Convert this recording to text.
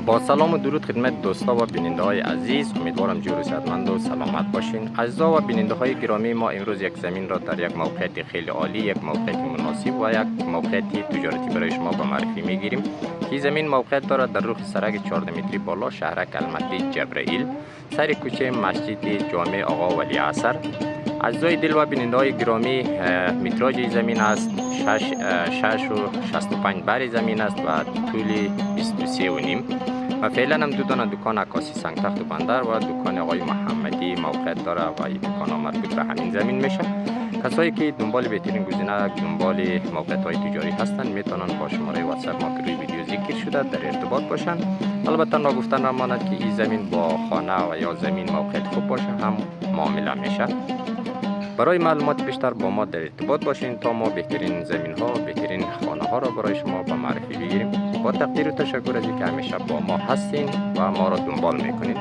با سلام و درود خدمت دوستا و بیننده های عزیز، امیدوارم جور و صحتمند و سلامت باشین. عزیزا و بیننده های گرامی، ما امروز یک زمین را در یک موقعیت خیلی عالی، یک موقعیت مناسب و یک موقعیت تجارتی برای شما به معرفی میگیریم. این زمین موقعیت دارد در رخ سرک 14 متری بالا شهرک المهدی جبرائیل، سر کوچه مسجد جامع آقا ولی عصر. عزیزای دل و بیننده های گرامی، متراژ این زمین است 6 و 65 بر زمین است و طول 23 و نیم. و فعلا هم دو دانه دکان عکاسی سنگ تخت و بندر و دکان آقای محمدی موقعیت داره و این دکان ها مربوط به همین زمین میشه. کسایی که دنبال بهترین گزینه، دنبال موقعیت های تجاری هستند، میتونن با شماره واتساپ ما که روی ویدیو ذکر شده در ارتباط باشن. البته نگفتن نماند که این زمین با خانه و یا زمین موقعیت خوب باشه هم معامله میشه. برای معلومات بیشتر با ما در ارتباط باشین تا ما بهترین زمین ها، بهترین خانه ها را برای شما به معرفی بگیریم. با تقدیر و تشکر از اینکه همیشه با ما هستین و ما را دنبال میکنید.